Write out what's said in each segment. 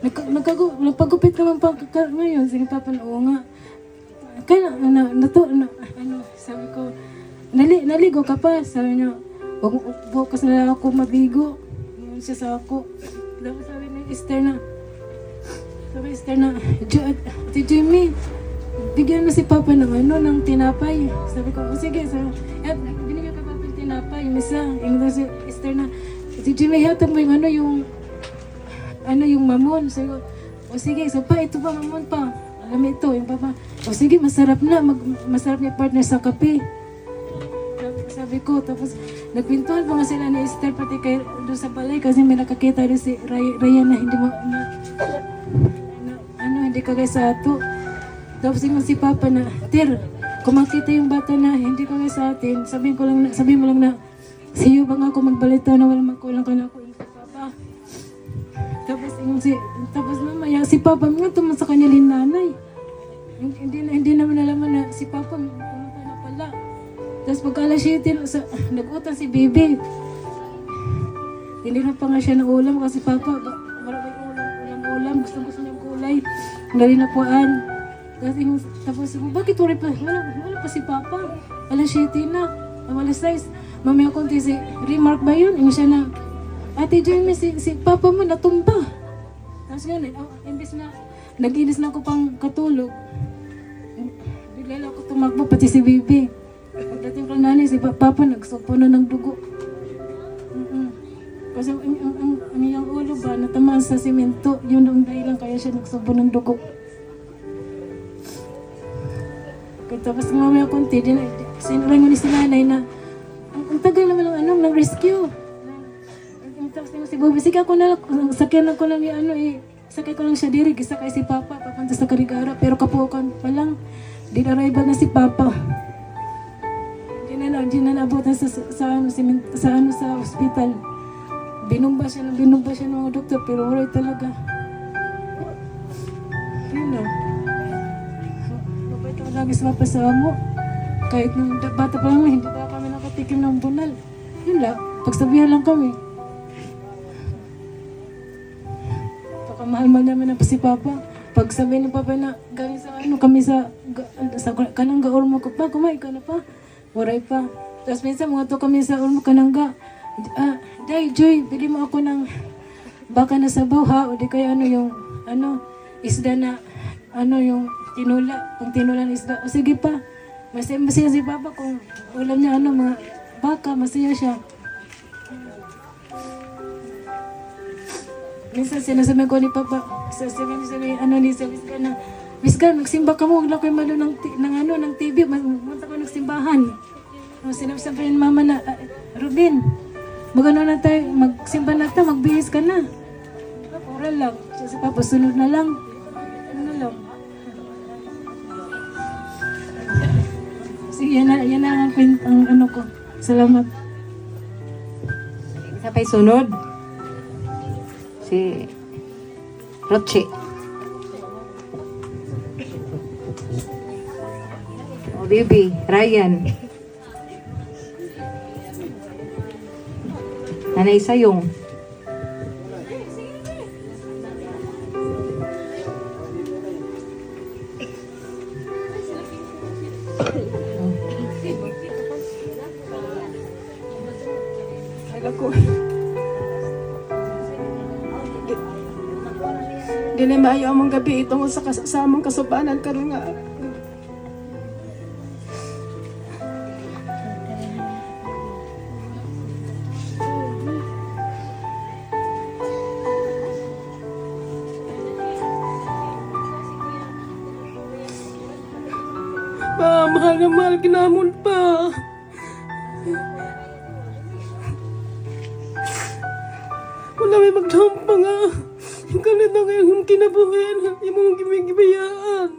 Nagpagupit naman pa ngayon. Sige, Papa, oo nga. Kaya sabi ko, naligo ka pa. Sabi niya, bukas na lang ako mabigo. Ngayon siya sa ako. Tapos sabi ni Esther na, Ate Jimmy, bigyan mo si Papa ng ng tinapay. Sabi ko, sige. Binigyan ka Papa yung tinapay. Yung isa, yung si Esther na, Ate Jimmy, hatag mo yung yung mamon. Sabi ko, o sige, isa pa, ito pa, mamon pa. Alam ito, yung Papa, o sige, masarap na. Masarap niya partner sa kape. Sabi ko, tapos nagpintuan pa nga sila ni Esther pati doon sa balay kasi may nakakita doon si Ryan na hindi mo hindi kagay sa ato. Tapos yung si Papa na, Tir, kung makita yung bata na hindi kagay sa atin, sabihin mo lang na siyo bang ako magbalita na walang magkulang ka na ako yung Papa. Tapos mamaya si Papa nga tuman sa kanya nanay. Hindi naman nalaman na si Papa pumunta na pala. Tapos pagka alas 7, nag-utang si Baby. Hindi na pa nga siya ng ulam kasi Papa, maraming ulam. Gusto niyang kulay. Dali na puan. Tapos, bakit uri pa? Wala pa si Papa. Alas 7 na. Alas 6. Mamaya konti si Remark ba yun? Yung siya na, Ate Jamie, si Papa mo natumba. Tapos gano'n, imbis na, nag-inis na ako pang katulog. Bigla ako tumakbo, pati si Baby. Pagdating ko nanay, si Papa nagsugpo na ng dugo. Kasi ang iyang ulo ba, natamaan sa simento. Yun ang dahilan kaya siya nagsugpo ng dugo. Tapos mamaya konti, sinurang ni si nanay na ang tagal naman ng rescue. Tapos si Bobby, sige ako na, sakyan ko lang sakay ko lang siya diri, sakay si Papa, papunta sa Karigara, pero kapukan pa lang, dinarayba na si Papa. Hindi na naabutan sa hospital. Binumba siya ng mga doktor, pero wala talaga. Yun lang. Mabait ako lagi sa Papa sa amo. Kahit nung bata pa lang, hindi pa kami nakatikim ng bunal. Yun lang, pagsabihan lang kami. Pakamahal-mahal namin na si Papa. Pag sabihin ng Papa na galing sa kami sa kanang gaormo ko pa, kumain ka na pa. Waray pa. Tapos minsan mga to kami sa ormo kanangga. Day, Joy, bili mo ako ng baka na sabaw ha. O di kaya yung isda na, yung tinula. Kung tinula ng isda. O sige pa. Masaya si Papa kung ulam niya mga baka. Masaya siya. Minsan sinasabi ko ni Papa, sasabi ni Miska na, Miska, magsimba ka mo, wala kayo malo ng TV, magpunta ko nagsimbahan. Sinasabi ni Mama na, Ruben, magano na tayo, magsimba na tayo, magbihis ka na. Oral lang. Si Papa, sunod na lang. Ano lang. Sige, yan na ang ko. Salamat. Isa pa'y sunod. Si Roche. O baby, Ryan. Nanay Sayong. Dili maayo among gabi itong sa among kasubanan karon nga. Mahal na mahal kinamon pa. Wala may magdahom pa nga. Ikaw na ito ngayong kinabuhin. Yung mga gimigibayaan.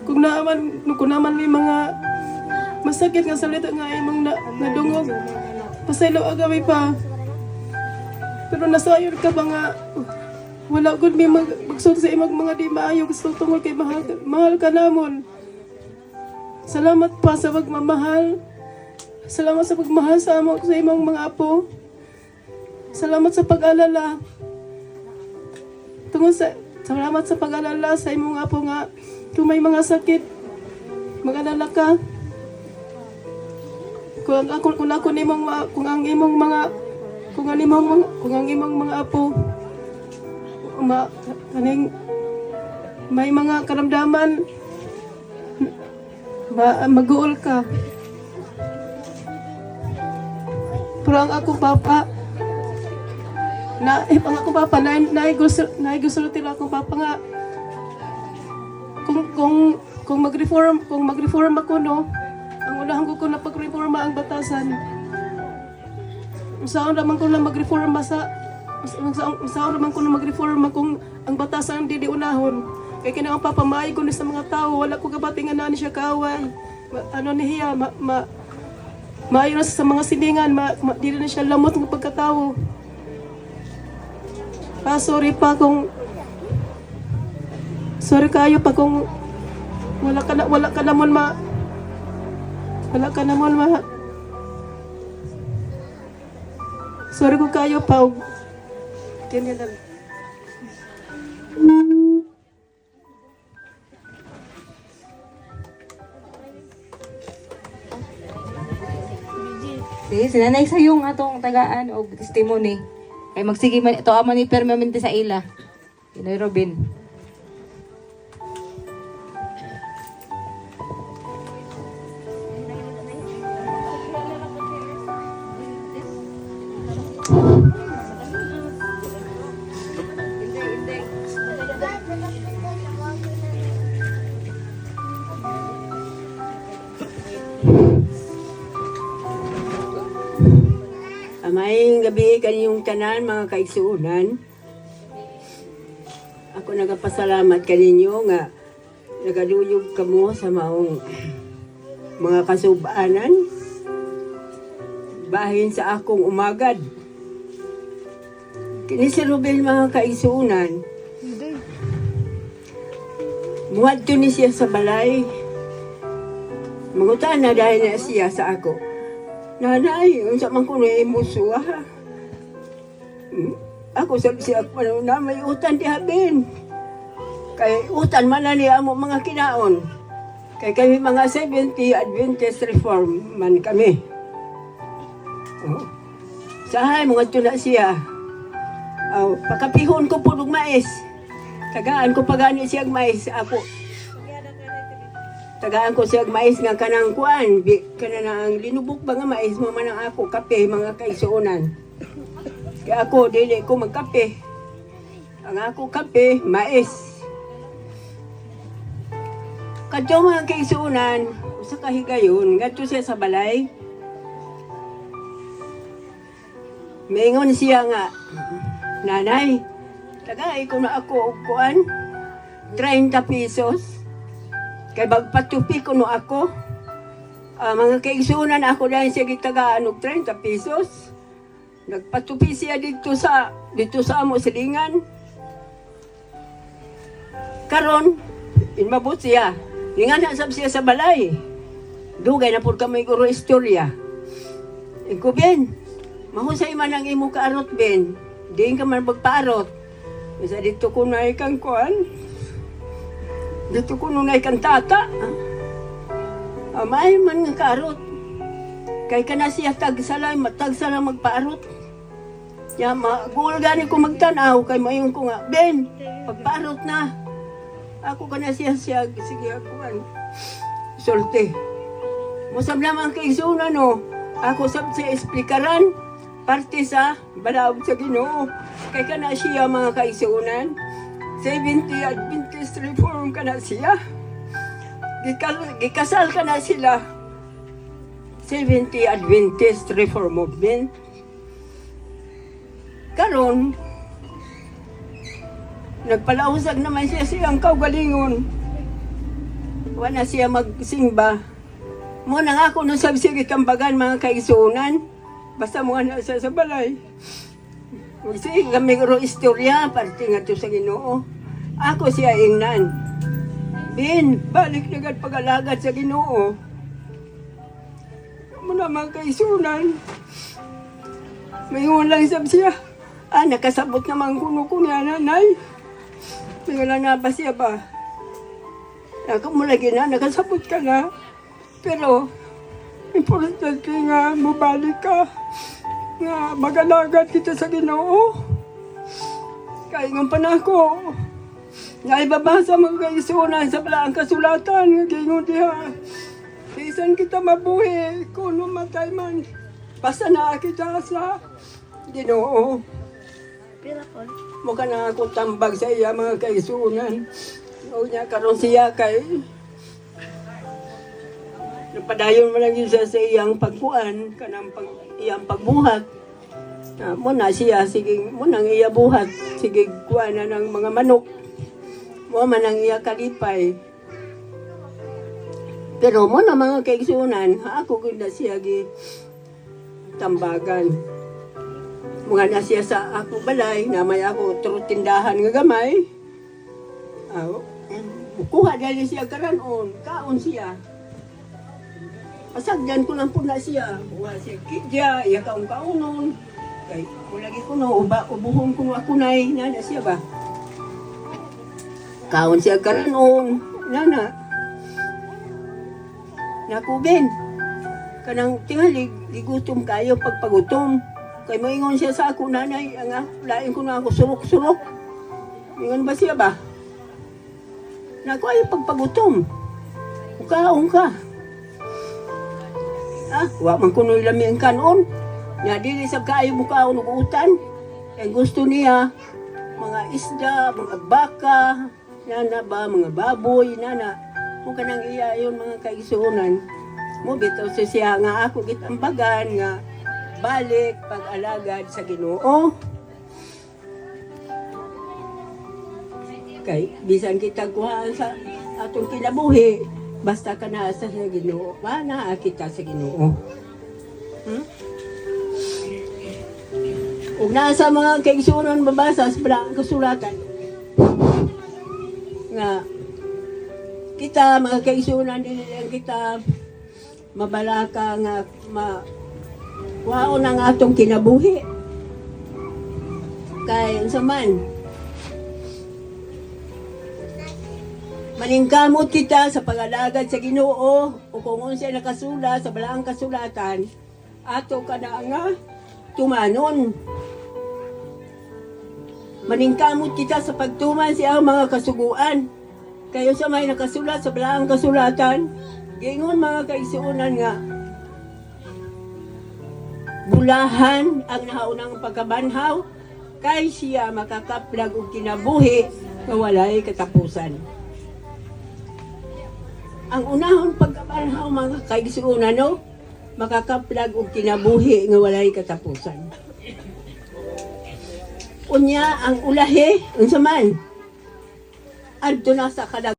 Kung naaman kung naaman may mga masakit nga salita nga imong nadungog, pasaylo agaway pa. Pero nasayod ka ba nga Wala gud may magsud sa imong mga di maayo gusto tungod kay mahal ka namon. Salamat pa sa pagmamahal. Salamat sa pagmahal sa imong mga apo. Salamat sa pag-alala. Salamat sa pag-alala sa imong apo nga kung may mga sakit, mag-alala ka. Kung ang imong mga apo may mga karamdaman, mag-uol ka. Pero ang ako papa, naigusulti lang akong papa nga, kung mag-reform ako, no, ang unahan ko na pag-reforma ang batasan. Saan naman ko na mag-reforma kung ang batasan di unahon. Kaya kinang papa, maayo ko sa mga tao, wala ko kabatingan na siya kaaway. Maayo na sa mga siningan, di na siya lamot ng pagkatao. Sorry kayo pa kung wala ka namon sorry ko kayo pa. Ganyan lang. Sige, sinanay sa yung atong tagaan o testimony. Kay magsige man ito aman ni permanente sa ila. Inoy Robin. May gabi kanyong tanan mga kaigsuunan. Ako nagapasalamat kaninyo nga nagaduyog kamo sa maong mga kasubanan bahin sa akong umagad. Kini si Ruben mga kaigsuunan. Muadto ni siya sa balay. Mangutan na dahil na siya sa ako. Nanay, unsa man ko na imusuha. Ako sabi siya, na may utan di habin. Kay utan man na niya mo mga kinaon. Kay kami mga 70 Adventist Reform man kami. Sahay, mga tula siya. Pakapihon ko po ng mais. Tagaan ko pagani siyang mais. Ako, tagaan ko siyang mais nga kanang kuan. Kanang linubok ba nga mais mo man ang ako kape mga kaisuunan. Kaya ako, dili ko magkape. Ang ako kape, mais. Kadyo mga kaisuunan, sa kahigayon, ngadto siya sa balay. Maingon siya nga, nanay, tagay ko na ako kuan, 30 pesos. Kay bagpatupi ko no ako. Mga kaigsunan ako dahil siya gitagaan og 30 pesos. Nagpatupi siya dito sa amo silingan. Karon, inmabot siya. Lingan na sab siya sa balay. Dugay na pud kami guro istorya. Iko Ben, mahusay man ang imo kaarot Ben. Diin ka man magpaarot. Isa dito ko na ikang kuan. Dito ko nunay kang tata. Amay man nga karot. Kay ka na siya tagsalang magpaarot. Ya, magul gani ko magtanaw. Kay mayon ko nga, Ben, pagpaarot na. Ako ka na siya, sige ako an. Solte. Musab naman kay Zuna, no. Ako sab siya esplikaran. Parte sa balaog sa Ginoo. Kay ka na siya mga kaisunan. 70 Adventist Reform ka na siya. Gikasal ka na sila. 70 Adventist Reform Movement. Karon, nagpalausag naman siya siyang kaugalingon. Wala siya magsimba. Muna nga ako nung sabi sige kambagan mga kaisunan. Basta mo na siya sa balay. Sige kami ro istorya, parte nga to sa Ginoo. Ako siya ingnan. Bin, balik na agad pag-alagad sa Ginoo. Muna mga kaisunan. Mayroon lang sab siya. Nakasabot naman kuno ko niya, nanay. Mayroon na ba siya ba? Nakamulagi na, nakasabot ka na. Pero, importante nga, mabalik ka. Nga, mag-alagad kita sa Ginoo. Kaya nga pa na ako. Naibabasa mga kaisunan sa balaang kasulatan. Nga gingon diha. Isan kita mabuhi kung matay man. Basta na kita sa Ginoo. Mukha na ako tambag sa iya mga kaisunan. O niya karon siya kay napadayon mo lang yun sa iyang pagpuan, kanang iyang pagbuhat. Muna siya, sige, munang iya buhat, sige, kuha na ng mga manok. Muna man ang iya kalipay. Pero muna mga kaigsunan, ako ganda siya tambagan. Mga na siya sa ako balay, na may ako trutindahan nga gamay. Kuha dali siya karanon, kaon siya. Pasagdan ko lang po na siya. Kuha siya kidya, iya kaong kaunon. Kay kulagi ko no, ubuhon ko ako na siya ba? Kaon siya karanon, nana. Nakubin. Kanang tingali, gutom kayo pagpagutom. Kay moingon siya sa ako, nanay, lain ko na ako surok-surok. Ingon ba siya ba? Naku ay pagpagutom. Ukaon ka. Wa man kuno ilami ang kanon. Nya dili sa kaayo mo kaon og utan. Ang gusto niya mga isda, mga baka, nana ba mga baboy, nana. Mo kanang iya yon mga kaigsuonan. Mo bitaw siya nga ako gitambagan nga balik pag-alagad sa Ginoo. Kay bisan kita kuha sa atong kinabuhi, basta ka na sa Ginoo, na kita sa Ginoo. Ug nasa mga kaigsuonan babasa sa balaang kasulatan nga kita mga kaigsuonan din kita mabalaka nga waon ang atong kinabuhi. Kay unsa man maningkamot kita sa pag-alagad sa Ginoo o kung unsa nakasula sa balaang kasulatan ato kada nga tumanon. Maningkamot kita sa pagtuman sa mga kasuguan. Kayo sa may nakasulat sa balaang kasulatan, gingon mga kaigsuonan nga bulahan ang nahaunang pagkabanhaw kay siya makakaplag og kinabuhi nga walay katapusan. Ang unahon pagkabanhaw mga kaigsuonan no, makakaplag og kinabuhi nga walay katapusan. Unya ang ulahi unsa man adto na sa kadag